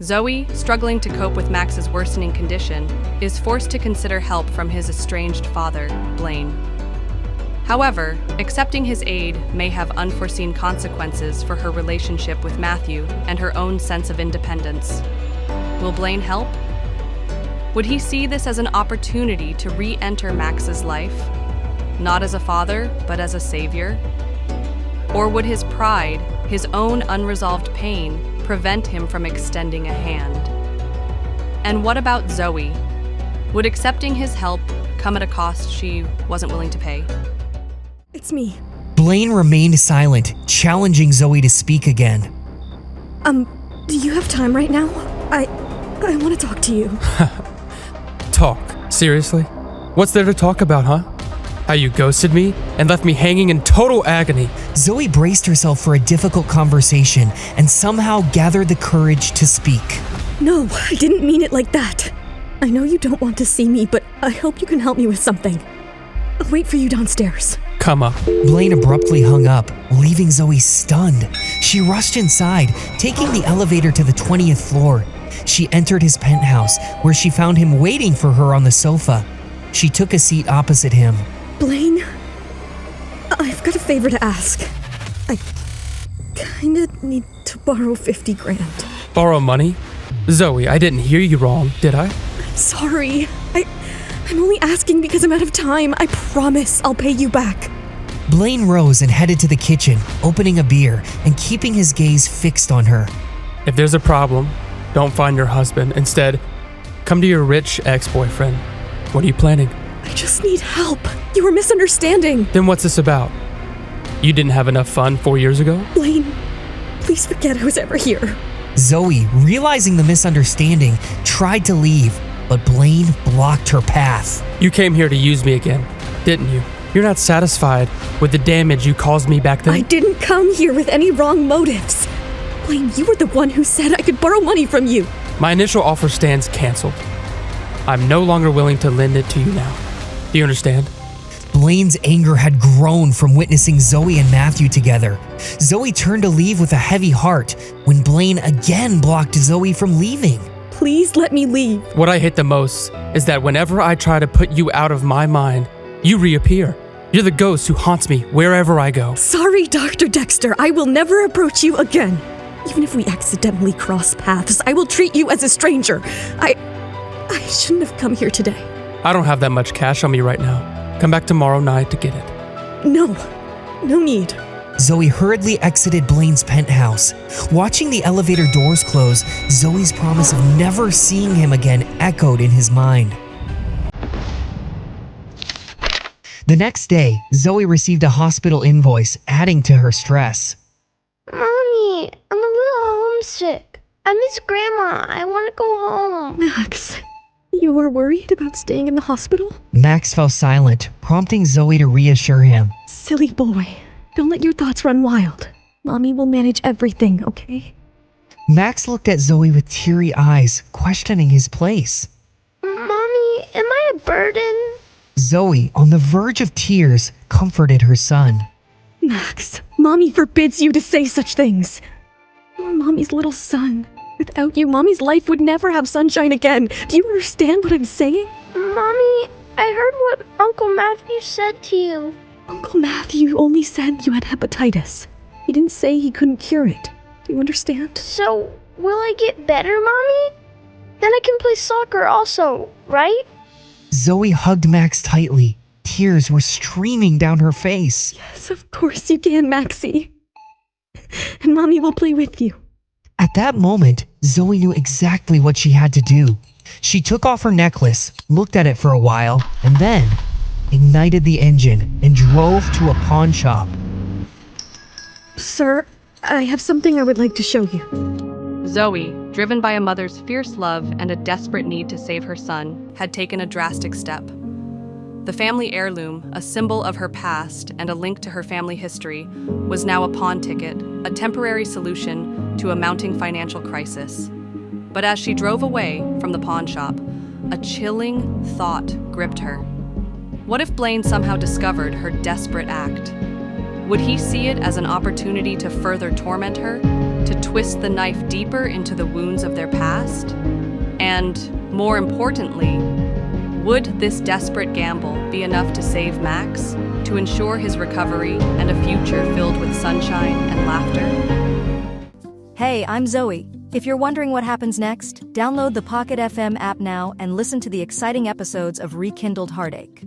Zoe, struggling to cope with Max's worsening condition, is forced to consider help from his estranged father, Blaine. However, accepting his aid may have unforeseen consequences for her relationship with Matthew and her own sense of independence. Will Blaine help? Would he see this as an opportunity to re-enter Max's life, not as a father, but as a savior? Or would his pride, his own unresolved pain, prevent him from extending a hand? And what about Zoe? Would accepting his help come at a cost she wasn't willing to pay? It's me. Blaine remained silent, challenging Zoe to speak again. Do you have time right now? I want to talk to you. Talk? Seriously? What's there to talk about, huh? How you ghosted me and left me hanging in total agony. Zoe braced herself for a difficult conversation and somehow gathered the courage to speak. No, I didn't mean it like that. I know you don't want to see me, but I hope you can help me with something. I'll wait for you downstairs. Come up. Blaine abruptly hung up, leaving Zoe stunned. She rushed inside, taking the elevator to the 20th floor. She entered his penthouse, where she found him waiting for her on the sofa. She took a seat opposite him. Blaine, I've got a favor to ask. I kinda need to borrow 50 grand. Borrow money? Zoe, I didn't hear you wrong, did I? Sorry. I'm only asking because I'm out of time. I promise I'll pay you back. Blaine rose and headed to the kitchen, opening a beer and keeping his gaze fixed on her. If there's a problem, don't find your husband. Instead, come to your rich ex-boyfriend. What are you planning? I just need help. You were misunderstanding. Then what's this about? You didn't have enough fun 4 years ago? Blaine, please forget I was ever here. Zoe, realizing the misunderstanding, tried to leave, but Blaine blocked her path. You came here to use me again, didn't you? You're not satisfied with the damage you caused me back then? I didn't come here with any wrong motives. Blaine, you were the one who said I could borrow money from you. My initial offer stands canceled. I'm no longer willing to lend it to you now. Do you understand? Blaine's anger had grown from witnessing Zoe and Matthew together. Zoe turned to leave with a heavy heart when Blaine again blocked Zoe from leaving. Please let me leave. What I hate the most is that whenever I try to put you out of my mind, you reappear. You're the ghost who haunts me wherever I go. Sorry, Dr. Dexter. I will never approach you again. Even if we accidentally cross paths, I will treat you as a stranger. I shouldn't have come here today. I don't have that much cash on me right now. Come back tomorrow night to get it. No need. Zoe hurriedly exited Blaine's penthouse. Watching the elevator doors close, Zoe's promise of never seeing him again echoed in his mind. The next day, Zoe received a hospital invoice, adding to her stress. Mommy, I'm a little homesick. I miss Grandma. I want to go home. Max, you were worried about staying in the hospital? Max fell silent, prompting Zoe to reassure him. Silly boy. Don't let your thoughts run wild. Mommy will manage everything, okay? Max looked at Zoe with teary eyes, questioning his place. Mommy, am I a burden? Zoe, on the verge of tears, comforted her son. Max, Mommy forbids you to say such things. You're Mommy's little son. Without you, Mommy's life would never have sunshine again. Do you understand what I'm saying? Mommy, I heard what Uncle Matthew said to you. Uncle Matthew only said you had hepatitis. He didn't say he couldn't cure it. Do you understand? So, will I get better, Mommy? Then I can play soccer also, right? Zoe hugged Max tightly. Tears were streaming down her face. Yes, of course you can, Maxie. And Mommy will play with you. At that moment, Zoe knew exactly what she had to do. She took off her necklace, looked at it for a while, and then ignited the engine and drove to a pawn shop. Sir, I have something I would like to show you. Zoe, driven by a mother's fierce love and a desperate need to save her son, had taken a drastic step. The family heirloom, a symbol of her past and a link to her family history, was now a pawn ticket, a temporary solution to a mounting financial crisis. But as she drove away from the pawn shop, a chilling thought gripped her. What if Blaine somehow discovered her desperate act? Would he see it as an opportunity to further torment her, to twist the knife deeper into the wounds of their past? And, more importantly, would this desperate gamble be enough to save Max, to ensure his recovery and a future filled with sunshine and laughter? Hey, I'm Zoe. If you're wondering what happens next, download the Pocket FM app now and listen to the exciting episodes of Rekindled Heartache.